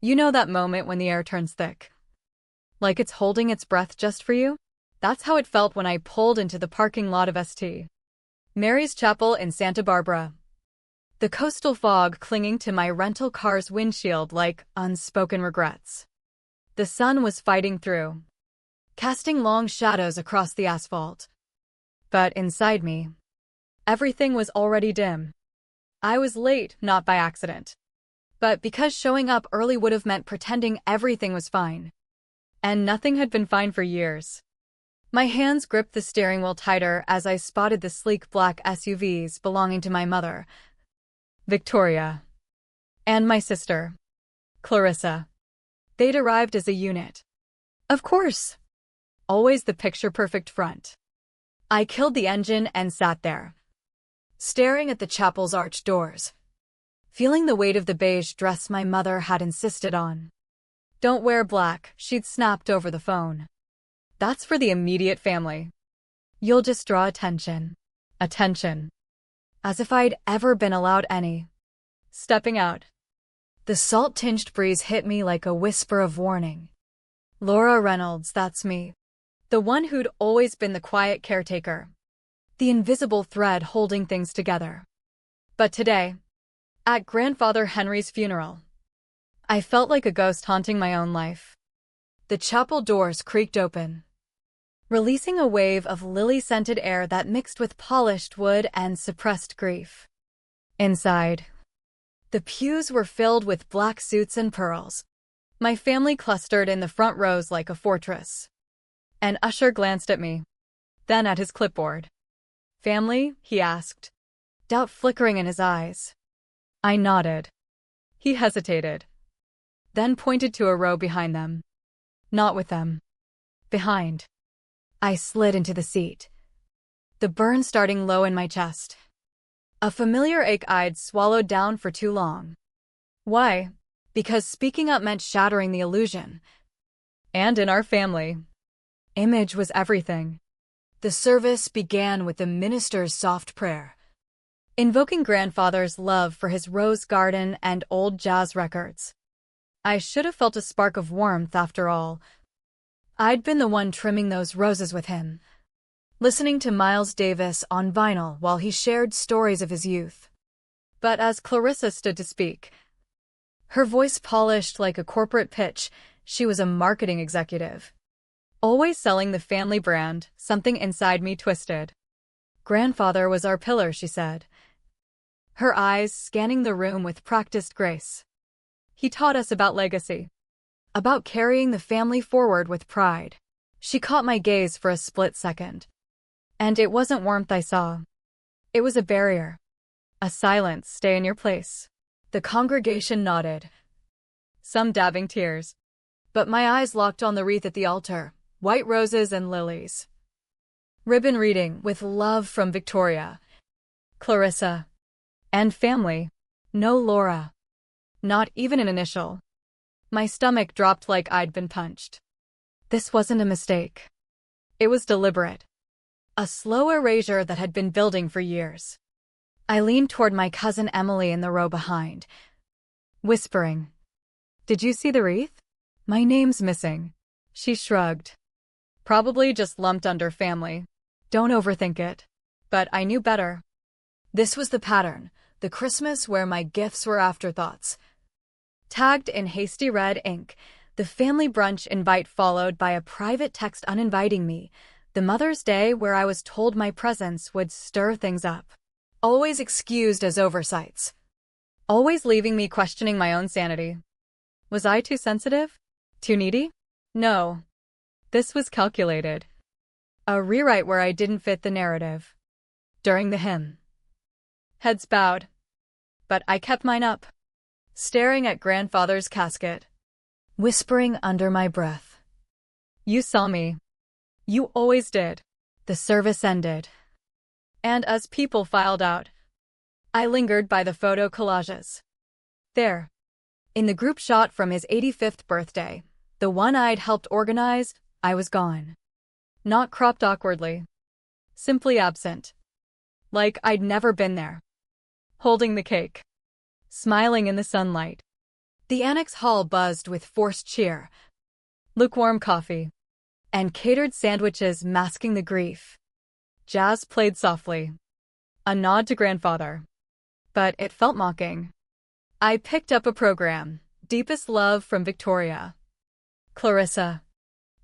You know that moment when the air turns thick? Like it's holding its breath just for you? That's how it felt when I pulled into the parking lot of St. Mary's Chapel in Santa Barbara. The coastal fog clinging to my rental car's windshield like unspoken regrets. The sun was fighting through, casting long shadows across the asphalt. But inside me, everything was already dim. I was late, not by accident, but because showing up early would have meant pretending everything was fine. And nothing had been fine for years. My hands gripped the steering wheel tighter as I spotted the sleek black SUVs belonging to my mother, Victoria, and my sister, Clarissa. They'd arrived as a unit. Of course. Always the picture-perfect front. I killed the engine and sat there, staring at the chapel's arched doors, feeling the weight of the beige dress my mother had insisted on. Don't wear black, she'd snapped over the phone. That's for the immediate family. You'll just draw attention. Attention. As if I'd ever been allowed any. Stepping out. The salt-tinged breeze hit me like a whisper of warning. Laura Reynolds, that's me. The one who'd always been the quiet caretaker. The invisible thread holding things together. But today, at Grandfather Henry's funeral, I felt like a ghost haunting my own life. The chapel doors creaked open, releasing a wave of lily-scented air that mixed with polished wood and suppressed grief. Inside, the pews were filled with black suits and pearls. My family clustered in the front rows like a fortress. An usher glanced at me, then at his clipboard. "Family?" he asked, doubt flickering in his eyes. I nodded. He hesitated, then pointed to a row behind them. Not with them. Behind. I slid into the seat, the burn starting low in my chest. A familiar ache I'd swallowed down for too long. Why? Because speaking up meant shattering the illusion. And in our family, image was everything. The service began with the minister's soft prayer, invoking grandfather's love for his rose garden and old jazz records. I should have felt a spark of warmth after all. I'd been the one trimming those roses with him, listening to Miles Davis on vinyl while he shared stories of his youth. But as Clarissa stood to speak, her voice polished like a corporate pitch, she was a marketing executive, always selling the family brand. Something inside me twisted. Grandfather was our pillar, she said, her eyes scanning the room with practiced grace. He taught us about legacy, about carrying the family forward with pride. She caught my gaze for a split second. And it wasn't warmth I saw. It was a barrier. A silence, stay in your place. The congregation nodded, some dabbing tears. But my eyes locked on the wreath at the altar, white roses and lilies. Ribbon reading, with love from Victoria, Clarissa, and family. No Laura. Not even an initial. My stomach dropped like I'd been punched. This wasn't a mistake. It was deliberate. A slow erasure that had been building for years. I leaned toward my cousin Emily in the row behind, whispering, "Did you see the wreath? My name's missing." She shrugged. Probably just lumped under family. Don't overthink it. But I knew better. This was the pattern, the Christmas where my gifts were afterthoughts. Tagged in hasty red ink, the family brunch invite followed by a private text uninviting me, the Mother's Day where I was told my presence would stir things up. Always excused as oversights. Always leaving me questioning my own sanity. Was I too sensitive? Too needy? No. This was calculated. A rewrite where I didn't fit the narrative. During the hymn, heads bowed. But I kept mine up, staring at grandfather's casket, whispering under my breath. You saw me. You always did. The service ended. And as people filed out, I lingered by the photo collages. There, in the group shot from his 85th birthday, the one I'd helped organize, I was gone. Not cropped awkwardly. Simply absent. Like I'd never been there. Holding the cake. Smiling in the sunlight. The annex hall buzzed with forced cheer, lukewarm coffee, and catered sandwiches masking the grief. Jazz played softly, a nod to grandfather, but it felt mocking. I picked up a program, Deepest Love from Victoria, Clarissa,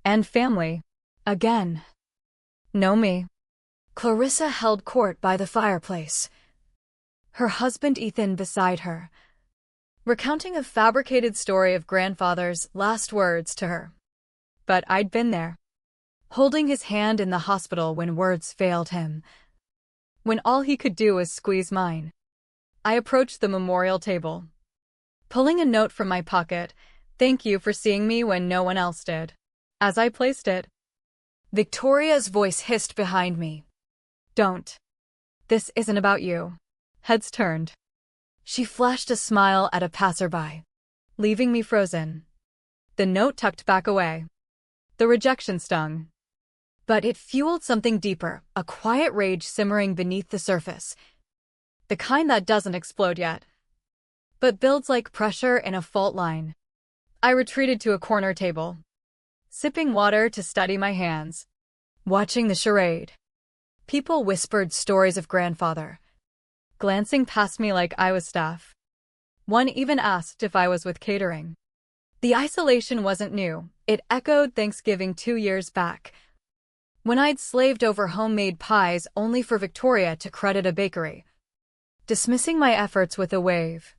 and Family. Again. Know me. Clarissa held court by the fireplace, her husband Ethan beside her, recounting a fabricated story of grandfather's last words to her. But I'd been there, holding his hand in the hospital when words failed him, when all he could do was squeeze mine. I approached the memorial table, pulling a note from my pocket, "Thank you for seeing me when no one else did." As I placed it, Victoria's voice hissed behind me, "Don't. This isn't about you." Heads turned. She flashed a smile at a passerby, leaving me frozen. The note tucked back away. The rejection stung. But it fueled something deeper, a quiet rage simmering beneath the surface. The kind that doesn't explode yet, but builds like pressure in a fault line. I retreated to a corner table, sipping water to steady my hands, watching the charade. People whispered stories of grandfather, glancing past me like I was staff. One even asked if I was with catering. The isolation wasn't new. It echoed Thanksgiving 2 years back, when I'd slaved over homemade pies only for Victoria to credit a bakery, dismissing my efforts with a wave.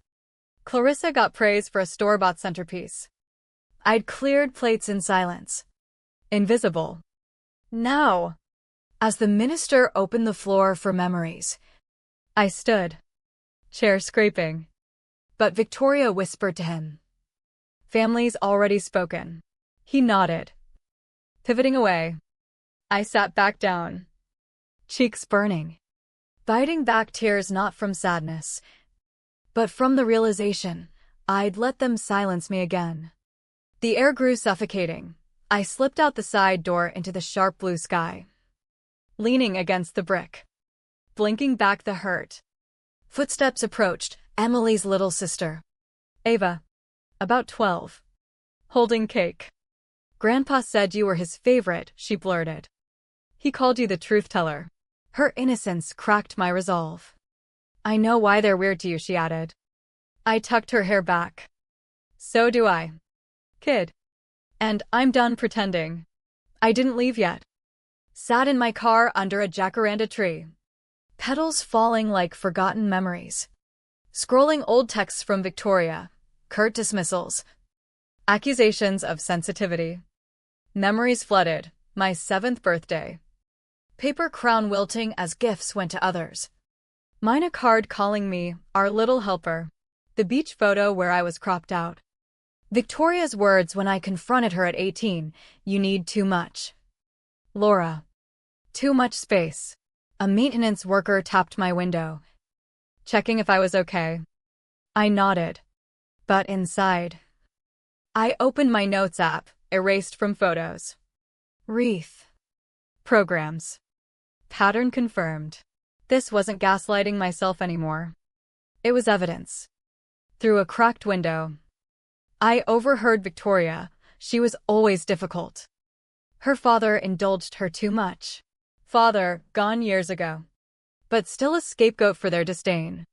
Clarissa got praise for a store-bought centerpiece. I'd cleared plates in silence, invisible. Now, as the minister opened the floor for memories, I stood, chair scraping. But Victoria whispered to him, "Family's already spoken." He nodded, pivoting away. I sat back down, cheeks burning, biting back tears not from sadness, but from the realization I'd let them silence me again. The air grew suffocating. I slipped out the side door into the sharp blue sky, leaning against the brick, blinking back the hurt. Footsteps approached, Emily's little sister, Ava, about 12, holding cake. "Grandpa said you were his favorite," she blurted. "He called you the truth teller." Her innocence cracked my resolve. "I know why they're weird to you," she added. I tucked her hair back. "So do I, kid. And I'm done pretending." I didn't leave yet. Sat in my car under a jacaranda tree, petals falling like forgotten memories. Scrolling old texts from Victoria, curt dismissals, accusations of sensitivity. Memories flooded, my 7th birthday. Paper crown wilting as gifts went to others. Mine a card calling me, our little helper. The beach photo where I was cropped out. Victoria's words when I confronted her at 18, "You need too much." Laura. Too much space. A maintenance worker tapped my window, checking if I was okay. I nodded. But inside, I opened my notes app, erased from photos. Wreath. Programs. Pattern confirmed. This wasn't gaslighting myself anymore. It was evidence. Through a cracked window, I overheard Victoria. She was always difficult. Her father indulged her too much. Father, gone years ago, but still a scapegoat for their disdain.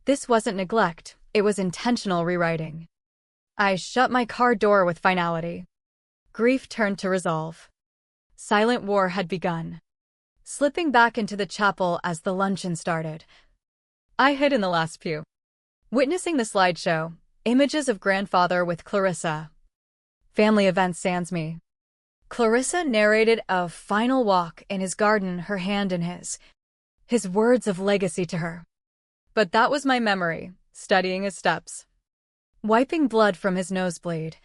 This wasn't neglect, it was intentional rewriting. I shut my car door with finality. Grief turned to resolve. Silent war had begun. Slipping back into the chapel as the luncheon started, I hid in the last pew, witnessing the slideshow, images of grandfather with Clarissa. Family events sans me. Clarissa narrated a final walk in his garden, her hand in his words of legacy to her. But that was my memory, studying his steps, wiping blood from his nosebleed,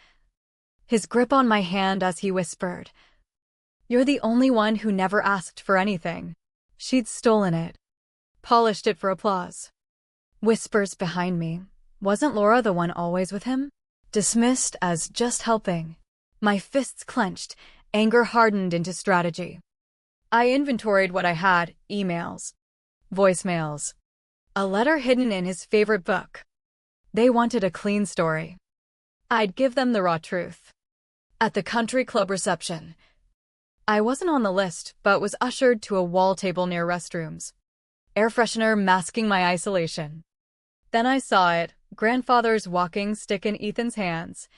his grip on my hand as he whispered, "You're the only one who never asked for anything." She'd stolen it, polished it for applause. Whispers behind me. Wasn't Laura the one always with him? Dismissed as just helping. My fists clenched, anger hardened into strategy. I inventoried what I had: emails, voicemails, a letter hidden in his favorite book. They wanted a clean story. I'd give them the raw truth. At the country club reception, I wasn't on the list, but was ushered to a wall table near restrooms. Air freshener masking my isolation. Then I saw it, grandfather's walking stick in Ethan's hands,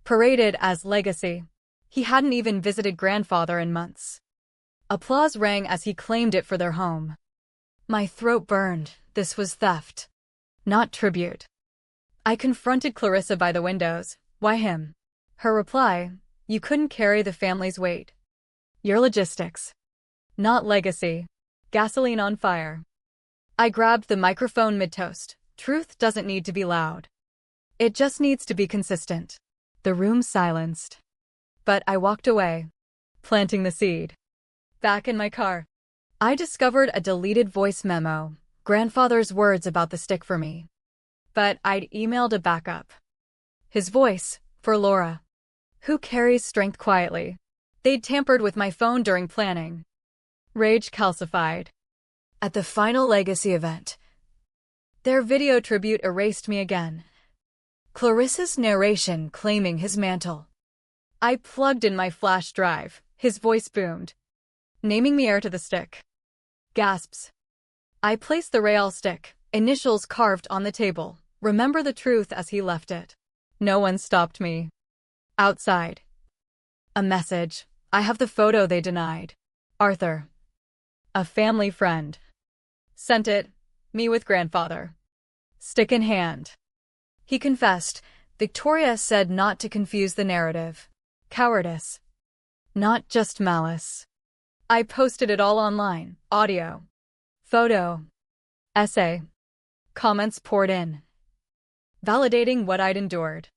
paraded as legacy. He hadn't even visited grandfather in months. Applause rang as he claimed it for their home. My throat burned. This was theft, not tribute. I confronted Clarissa by the windows. Why him? Her reply, you couldn't carry the family's weight. Your logistics, not legacy. Gasoline on fire. I grabbed the microphone mid-toast. Truth doesn't need to be loud. It just needs to be consistent. The room silenced. But I walked away, planting the seed. Back in my car, I discovered a deleted voice memo, grandfather's words about the stick for me. But I'd emailed a backup. His voice, for Laura, who carries strength quietly. They'd tampered with my phone during planning. Rage calcified. At the final legacy event, their video tribute erased me again. Clarissa's narration claiming his mantle. I plugged in my flash drive. His voice boomed, naming me heir to the stick. Gasps. I placed the Real stick, initials carved on the table. Remember the truth as he left it. No one stopped me. Outside. A message. I have the photo they denied. Arthur. A family friend. Sent it. Me with grandfather. Stick in hand. He confessed. Victoria said not to confuse the narrative. Cowardice. Not just malice. I posted it all online. Audio. Photo. Essay. Comments poured in, validating what I'd endured.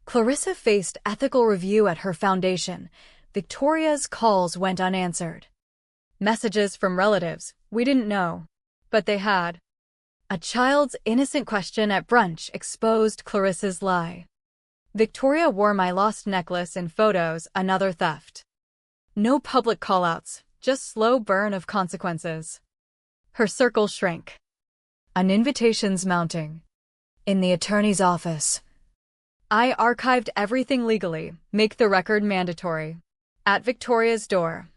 Clarissa faced ethical review at her foundation. Victoria's calls went unanswered. Messages from relatives we didn't know, but they had. A child's innocent question at brunch exposed Clarissa's lie. Victoria wore my lost necklace in photos, another theft. No public callouts, just slow burn of consequences. Her circle shrank. An invitation's mounting. In the attorney's office. I archived everything legally, make the record mandatory. At Victoria's door.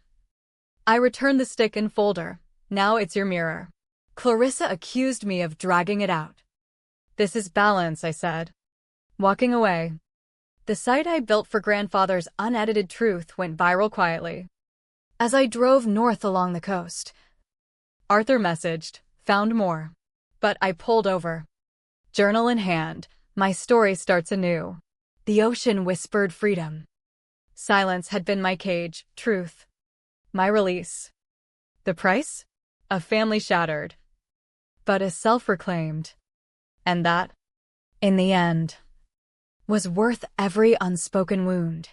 I returned the stick in folder. Now it's your mirror. Clarissa accused me of dragging it out. This is balance, I said. Walking away. The site I built for grandfather's unedited truth went viral quietly. As I drove north along the coast, Arthur messaged, found more. But I pulled over. Journal in hand, my story starts anew. The ocean whispered freedom. Silence had been my cage, truth. My release. The price? A family shattered. But a self-reclaimed. And that, in the end, was worth every unspoken wound.